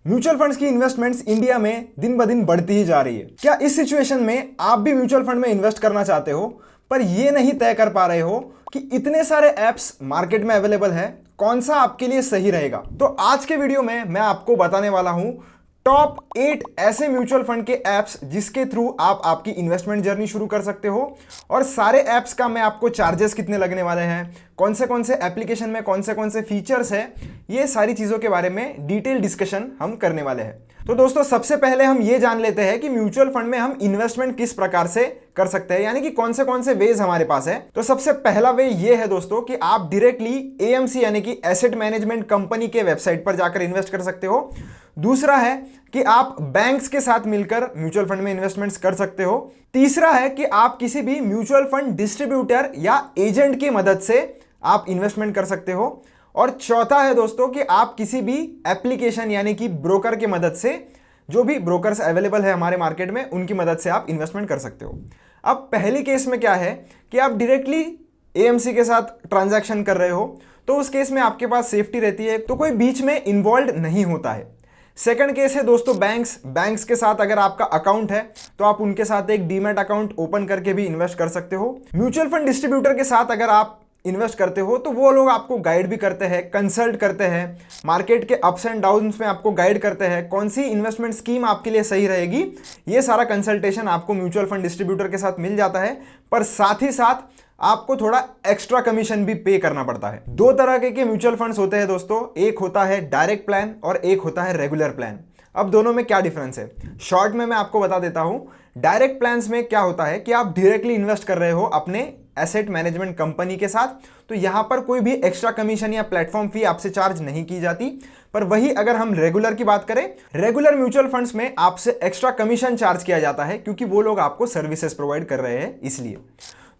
Mutual funds की investments India में दिन ब दिन बढ़ती ही जा रही है। क्या इस सिचुएशन में आप भी म्यूचुअल फंड में इन्वेस्ट करना चाहते हो, पर ये नहीं तय कर पा रहे हो कि इतने सारे ऐप्स मार्केट में अवेलेबल है, कौन सा आपके लिए सही रहेगा? तो आज के वीडियो में मैं आपको बताने वाला हूं टॉप 8 ऐसे म्यूचुअल फंड के ऐप्स जिसके थ्रू आप आपकी इन्वेस्टमेंट जर्नी शुरू कर सकते हो। और सारे ऐप्स का मैं आपको चार्जेस कितने लगने वाले हैं, कौन से एप्लीकेशन में कौन से फीचर्स है, ये सारी चीज़ों के बारे में डिटेल डिस्कशन हम करने वाले हैं। तो दोस्तों सबसे पहले हम ये जान लेते हैं कि म्यूचुअल फंड में हम इन्वेस्टमेंट किस प्रकार से कर सकते हैं, यानी कि कौन से वेज हमारे पास है। तो सबसे पहला वे ये है दोस्तों कि आप डायरेक्टली एएमसी यानी कि एसेट मैनेजमेंट कंपनी के वेबसाइट पर जाकर इन्वेस्ट कर सकते हो। दूसरा है कि आप बैंक्स के साथ मिलकर म्यूचुअल फंड में इन्वेस्टमेंट्स कर सकते हो। तीसरा है कि आप किसी भी म्यूचुअल फंड डिस्ट्रीब्यूटर या एजेंट की मदद से आप इन्वेस्टमेंट कर सकते हो। और चौथा है दोस्तों कि आप किसी भी एप्लीकेशन यानी कि ब्रोकर की मदद से, जो भी ब्रोकर्स अवेलेबल है हमारे मार्केट में, उनकी मदद से आप इन्वेस्टमेंट कर सकते हो। अब पहली केस में क्या है कि आप डायरेक्टली एएमसी के साथ ट्रांजैक्शन कर रहे हो, तो उस केस में आपके पास सेफ्टी रहती है, तो कोई बीच में इन्वॉल्व नहीं होता है। सेकंड केस है दोस्तों बैंक्स के साथ अगर आपका अकाउंट है तो आप उनके साथ एक डीमैट अकाउंट ओपन करके भी इन्वेस्ट कर सकते हो। म्यूचुअल फंड डिस्ट्रीब्यूटर के साथ अगर आप इन्वेस्ट करते हो तो वो लोग आपको गाइड भी करते हैं, कंसल्ट करते हैं, मार्केट के अप्स एंड डाउन्स में आपको गाइड करते हैं, कौन सी इन्वेस्टमेंट स्कीम आपके लिए सही रहेगी। ये सारा कंसल्टेशन आपको म्यूचुअल फंड डिस्ट्रीब्यूटर के साथ मिल जाता है, पर साथ ही साथ आपको थोड़ा एक्स्ट्रा कमीशन भी पे करना पड़ता है। दो तरह के म्यूचुअल फंड्स होते हैं दोस्तों, एक होता है डायरेक्ट प्लान और एक होता है रेगुलर प्लान। अब दोनों में क्या डिफरेंस है, शॉर्ट में मैं आपको बता देता हूं। डायरेक्ट प्लान्स में क्या होता है कि आप डायरेक्टली इन्वेस्ट कर रहे हो अपने एसेट मैनेजमेंट कंपनी के साथ, तो यहां पर कोई भी एक्स्ट्रा कमीशन या प्लेटफॉर्म फी आपसे चार्ज नहीं की जाती। पर वही अगर हम रेगुलर की बात करें, रेगुलर म्यूचुअल फंड्स में आपसे एक्स्ट्रा कमीशन चार्ज किया जाता है, क्योंकि वो लोग आपको सर्विसेज प्रोवाइड कर रहे हैं इसलिए।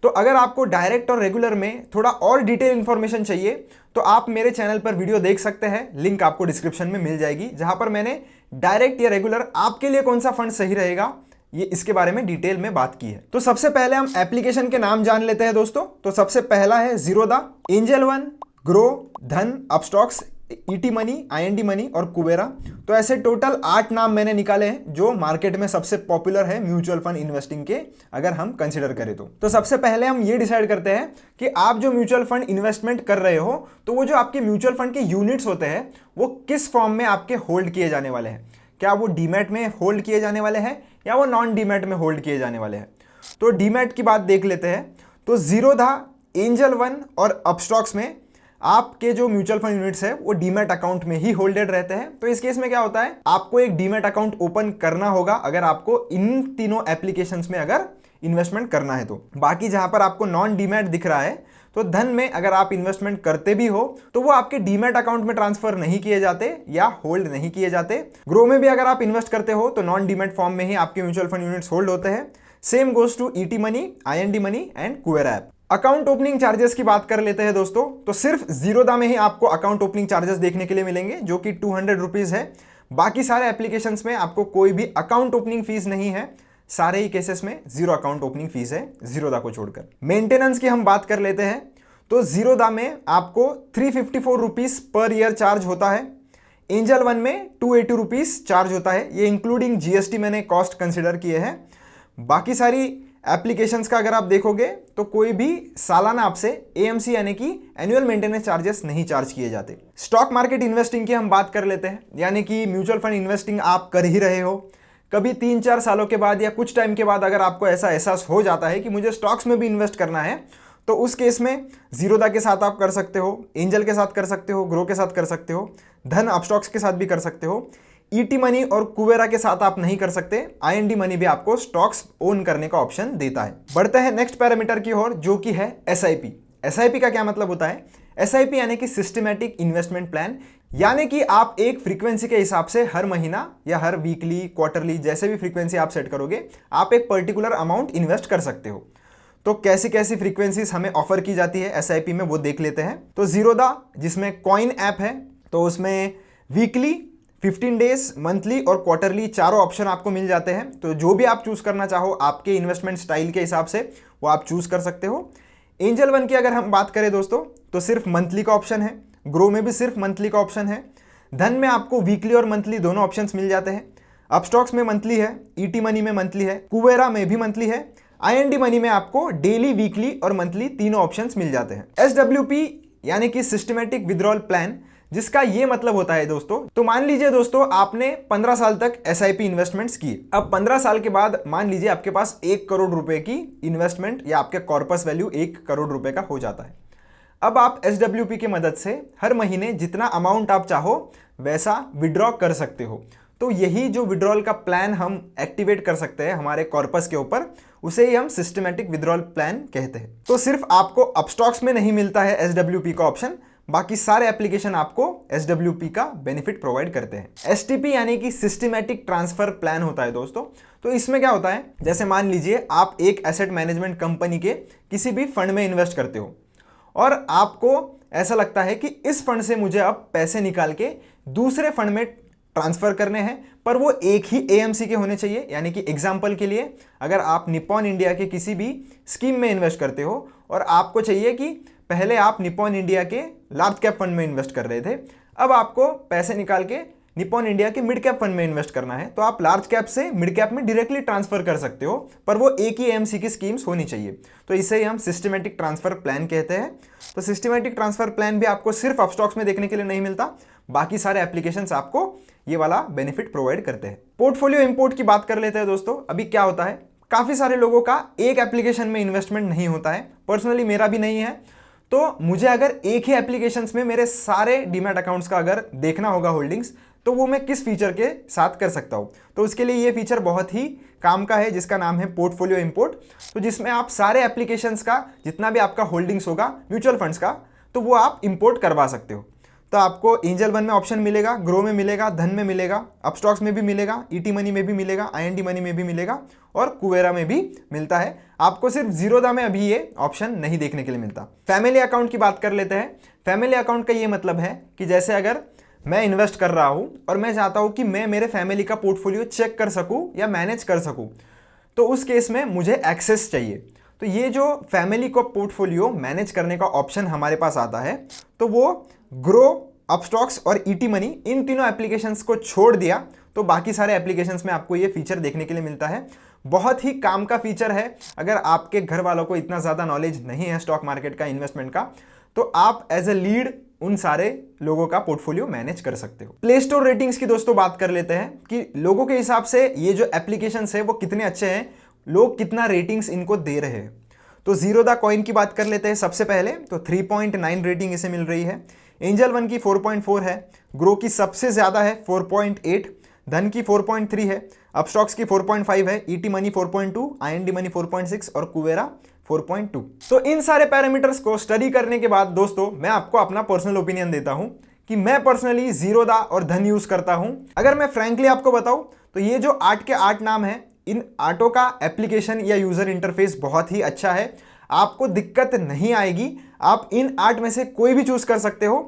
तो अगर आपको डायरेक्ट और रेगुलर में थोड़ा और डिटेल इंफॉर्मेशन चाहिए तो आप मेरे चैनल पर वीडियो देख सकते हैं, लिंक आपको डिस्क्रिप्शन में मिल जाएगी, जहां पर मैंने डायरेक्ट या रेगुलर आपके लिए कौन सा फंड सही रहेगा ये इसके बारे में डिटेल में बात की है। तो सबसे पहले हम एप्लीकेशन के नाम जान लेते हैं दोस्तों। तो सबसे पहला है जीरोधा, एंजल वन, ग्रो, धन, Upstox, ET money, IND money और कुबेरा। तो ऐसे टोटल 8 नाम मैंने निकाले हैं जो मार्केट में सबसे पॉपुलर है म्यूचुअल फंड इन्वेस्टिंग के, अगर हम कंसीडर करें तो सबसे पहले हम ये डिसाइड करते हैं कि आप जो म्यूचुअल फंड इन्वेस्टमेंट कर रहे हो तो वो जो आपके म्यूचुअल फंड के यूनिट्स होते हैं वो किस फॉर्म में आपके होल्ड किए जाने वाले हैं। क्या वो डीमैट में होल्ड किए जाने वाले हैं या वो नॉन डीमैट में होल्ड किए जाने वाले हैं। तो डीमैट की बात देख लेते हैं। तो जीरोधा, एंजल वन और अपस्टॉक्स में आपके जो म्यूचुअल फंड यूनिट्स है वो डीमैट अकाउंट में ही होल्डेड रहते हैं। तो इस केस में क्या होता है, आपको एक डीमैट अकाउंट ओपन करना होगा अगर आपको इन तीनों एप्लीकेशंस में अगर इन्वेस्टमेंट करना है तो। बाकी जहां पर आपको नॉन डीमैट दिख रहा है, तो धन में अगर आप इन्वेस्टमेंट करते भी हो तो वो आपके डीमैट अकाउंट में ट्रांसफर नहीं किए जाते या होल्ड नहीं किए जाते। ग्रो में भी अगर आप इन्वेस्ट करते हो तो नॉन डीमैट फॉर्म में ही आपके म्यूचुअल फंड यूनिट्स होल्ड होते हैं। Same goes to ET money, IND money and Kubera app. Account opening charges की बात कर लेते हैं दोस्तों। तो सिर्फ जीरोधा में ही आपको अकाउंट ओपनिंग चार्जेस देखने के लिए मिलेंगे जो कि 200 रुपीज है। बाकी सारे एप्लीकेशंस में आपको कोई भी अकाउंट ओपनिंग फीस नहीं है, सारे ही केसेस में जीरो अकाउंट ओपनिंग फीस है जीरोधा को छोड़कर। मेंटेनेंस की हम बात कर लेते हैं। तो जीरोधा में आपको 354 रुपीज पर ईयर चार्ज होता है। एंजल वन में 280 रुपीज चार्ज होता है, ये इंक्लूडिंग जीएसटी मैंने कॉस्ट कंसिडर किए हैं। बाकी सारी एप्लीकेशंस का अगर आप देखोगे तो कोई भी सालाना आपसे एएमसी यानी कि एनुअल मेंटेनेंस चार्जेस नहीं चार्ज किए जाते। स्टॉक मार्केट इन्वेस्टिंग की हम बात कर लेते हैं, यानी कि म्यूचुअल फंड इन्वेस्टिंग आप कर ही रहे हो, कभी 3-4 सालों के बाद या कुछ टाइम के बाद अगर आपको ऐसा एहसास हो जाता है कि मुझे स्टॉक्स में भी इन्वेस्ट करना है, तो उस केस में जीरोधा के साथ आप कर सकते हो, एंजल के साथ कर सकते हो, ग्रो के साथ कर सकते हो, धन अपस्टॉक्स के साथ भी कर सकते हो। ईटी मनी और कुबेरा के साथ आप नहीं कर सकते। आईएनडी मनी भी आपको स्टॉक्स ओन करने का ऑप्शन देता है। बढ़ते हैं नेक्स्ट पैरामीटर की ओर, जो कि है एसआईपी। एसआईपी का क्या मतलब होता है, एसआईपी यानी कि सिस्टमैटिक इन्वेस्टमेंट प्लान, यानी कि आप एक फ्रीक्वेंसी के हिसाब से हर महीना या हर वीकली, क्वार्टरली, जैसे भी फ्रीक्वेंसी आप सेट करोगे, आप एक पर्टिकुलर अमाउंट इन्वेस्ट कर सकते हो। तो कैसी कैसी फ्रीक्वेंसीज हमें ऑफर की जाती है एसआईपी में वो देख लेते हैं। तो जीरोधा जिसमें कॉइन ऐप है, तो उसमें वीकली, 15 डेज, मंथली और क्वार्टरली चारों ऑप्शन आपको मिल जाते हैं। तो जो भी आप चूज करना चाहो आपके इन्वेस्टमेंट स्टाइल के हिसाब से वो आप चूज कर सकते हो। एंजल वन की अगर हम बात करें दोस्तों तो सिर्फ मंथली का ऑप्शन है, ग्रो में भी सिर्फ मंथली का ऑप्शन है, धन में आपको वीकली और मंथली दोनों ऑप्शंस मिल जाते हैं। अपस्टॉक्स में मंथली है, ईटी मनी में मंथली है, कुवेरा में भी मंथली है, आईएनडी मनी में आपको डेली, वीकली और मंथली तीनों ऑप्शंस मिल जाते हैं। एसडब्ल्यूपी यानी कि सिस्टमैटिक विड्रॉल प्लान, जिसका ये मतलब होता है दोस्तों, तो मान लीजिए दोस्तों आपने 15 साल तक एसआईपी इन्वेस्टमेंट्स किए। अब 15 साल के बाद मान लीजिए आपके पास 1 करोड़ रुपए की इन्वेस्टमेंट या आपके कॉर्पस वैल्यू 1 करोड़ रुपए का हो जाता है। अब आप एसडब्ल्यूपी की मदद से हर महीने जितना अमाउंट आप चाहो वैसा विड्रॉ कर सकते हो। तो यही जो विड्रॉल का प्लान हम एक्टिवेट कर सकते हैं हमारे कॉर्पस के ऊपर, उसे ही हम सिस्टमैटिक विड्रॉल प्लान कहते हैं। तो सिर्फ आपको अपस्टॉक्स में नहीं मिलता है एसडब्ल्यूपी का ऑप्शन, बाकी सारे एप्लीकेशन आपको एसडब्ल्यूपी का बेनिफिट प्रोवाइड करते हैं। एसटीपी यानी कि सिस्टमैटिक ट्रांसफर प्लान होता है दोस्तों। तो इसमें क्या होता है, जैसे मान लीजिए आप एक एसेट मैनेजमेंट कंपनी के किसी भी फंड में इन्वेस्ट करते हो और आपको ऐसा लगता है कि इस फंड से मुझे अब पैसे निकाल के दूसरे फंड में ट्रांसफर करने हैं, पर वो एक ही एएमसी के होने चाहिए। यानी कि एग्जांपल के लिए अगर आप निप्पॉन इंडिया के किसी भी स्कीम में इन्वेस्ट करते हो और आपको चाहिए कि पहले आप निप्पॉन इंडिया के लार्ज कैप फंड में इन्वेस्ट कर रहे थे, अब आपको पैसे निकाल के निप्पॉन इंडिया के मिड कैप फंड में इन्वेस्ट करना है, तो आप लार्ज कैप से मिड कैप में डायरेक्टली ट्रांसफर कर सकते हो, पर वो एक ही एएमसी की स्कीम्स होनी चाहिए। तो इसे हम सिस्टमैटिक ट्रांसफर प्लान कहते हैं। तो सिस्टमैटिक ट्रांसफर प्लान भी आपको सिर्फ अपस्टॉक्स में देखने के लिए नहीं मिलता, बाकी सारे एप्लीकेशंस आपको ये वाला बेनिफिट प्रोवाइड करते हैं। पोर्टफोलियो इंपोर्ट की बात कर लेते हैं दोस्तों। अभी क्या होता है, काफी सारे लोगों का एक एप्लीकेशन में इन्वेस्टमेंट नहीं होता है, पर्सनली मेरा भी नहीं है। तो मुझे अगर एक ही एप्लीकेशंस में मेरे सारे डीमैट अकाउंट्स का अगर देखना होगा होल्डिंग्स, तो वो मैं किस फीचर के साथ कर सकता हूँ। तो उसके लिए ये फीचर बहुत ही काम का है, जिसका नाम है पोर्टफोलियो इंपोर्ट। तो जिसमें आप सारे एप्लीकेशंस का जितना भी आपका होल्डिंग्स होगा म्यूचुअल फंड्स का, तो वो आप इंपोर्ट करवा सकते हो। तो आपको एंजल वन में ऑप्शन मिलेगा, ग्रो में मिलेगा, धन में मिलेगा, अपस्टॉक्स में भी मिलेगा, ईटी मनी में भी मिलेगा, आईएनडी मनी में भी मिलेगा और कुवेरा में भी मिलता है। आपको सिर्फ जीरोधा में अभी ये ऑप्शन नहीं देखने के लिए मिलता। फैमिली अकाउंट की बात कर लेते हैं। फैमिली अकाउंट का ये मतलब है कि जैसे अगर मैं इन्वेस्ट कर रहा हूं और मैं चाहता हूं कि मैं मेरे फैमिली का पोर्टफोलियो चेक कर सकूं या मैनेज कर सकूं, तो उस केस में मुझे एक्सेस चाहिए। तो ये जो फैमिली को पोर्टफोलियो मैनेज करने का ऑप्शन हमारे पास आता है, तो वो ग्रो, अपस्टॉक्स और ईटी मनी, इन तीनों एप्लीकेशंस को छोड़ दिया तो बाकी सारे एप्लीकेशंस में आपको ये फीचर देखने के लिए मिलता है। बहुत ही काम का फीचर है। अगर आपके घर वालों को इतना ज़्यादा नॉलेज नहीं है स्टॉक मार्केट का, इन्वेस्टमेंट का, तो आप एज ए लीड उन सारे लोगों का पोर्टफोलियो मैनेज कर सकते हो। प्ले स्टोर रेटिंग्स की दोस्तों बात कर लेते हैं कि लोगों के हिसाब से ये जो एप्लीकेशंस है वो कितने अच्छे हैं, लोग कितना रेटिंग्स इनको दे रहे हैं। तो जीरोधा कॉइन की बात कर लेते हैं सबसे पहले। तो 3.9 रेटिंग इसे मिल रही है। एंजल वन की 4.4 है, ग्रो की सबसे ज्यादा है 4.8, धन की 4.3 है, अपस्टॉक्स की 4.5 है, ईटी मनी 4.2, आईएनडी मनी 4.6 और कुवेरा 4.2। तो इन सारे पैरामीटर्स को स्टडी करने के बाद दोस्तों मैं आपको अपना पर्सनल ओपिनियन देता हूं कि मैं पर्सनली जीरोधा और धन यूज करता हूं। अगर मैं फ्रैंकली आपको बताऊं तो ये जो 8 के 8 नाम है, इन आटों का एप्लीकेशन या यूजर इंटरफेस बहुत ही अच्छा है, आपको दिक्कत नहीं आएगी। आप इन 8 में से कोई भी चूज कर सकते हो।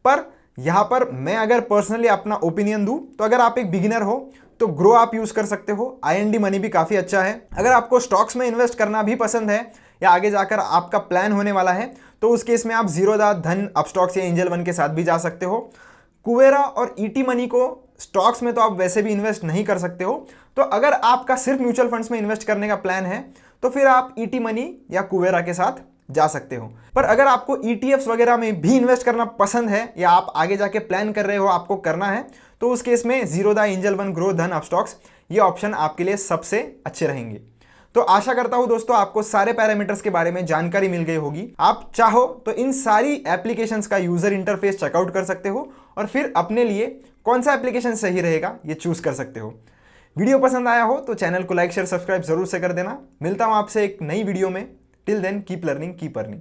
पर यहां पर मैं अगर पर्सनली अपना ओपिनियन दूं तो अगर आप एक बिगिनर हो तो ग्रो आप यूज कर सकते हो। आईएनडी मनी भी काफी अच्छा है। अगर आपको स्टॉक्स में इन्वेस्ट करना भी पसंद है या आगे जाकर आपका प्लान होने वाला है, तो उस केस में आप जीरोधा, धन, अपस्टॉक्स या एंजल वन के साथ भी जा सकते हो। कुवेरा और ईटी मनी को स्टॉक्स में तो आप वैसे भी इन्वेस्ट नहीं कर सकते हो। तो अगर आपका सिर्फ म्यूचुअल फंड्स में इन्वेस्ट करने का प्लान है तो फिर आप ईटी मनी या कुवेरा के साथ जा सकते हो। पर अगर आपको ईटीएफ्स वगैरह में भी इन्वेस्ट करना पसंद है या आप आगे जाके प्लान कर रहे हो, आपको करना है, तो उस केस में जीरोधा, एंजल वन, ग्रो, धन, अपस्टॉक्स ये ऑप्शन आपके लिए सबसे अच्छे रहेंगे। तो आशा करता हूं दोस्तों आपको सारे पैरामीटर्स के बारे में जानकारी मिल गई होगी। आप चाहो तो इन सारी एप्लीकेशंस का यूजर इंटरफेस चेकआउट कर सकते हो और फिर अपने लिए कौन सा एप्लीकेशन सही रहेगा ये चूज कर सकते हो। वीडियो पसंद आया हो तो चैनल को लाइक, शेयर, सब्सक्राइब जरूर से कर देना। मिलता हूं आपसे एक नई वीडियो में। Till then keep learning, keep earning.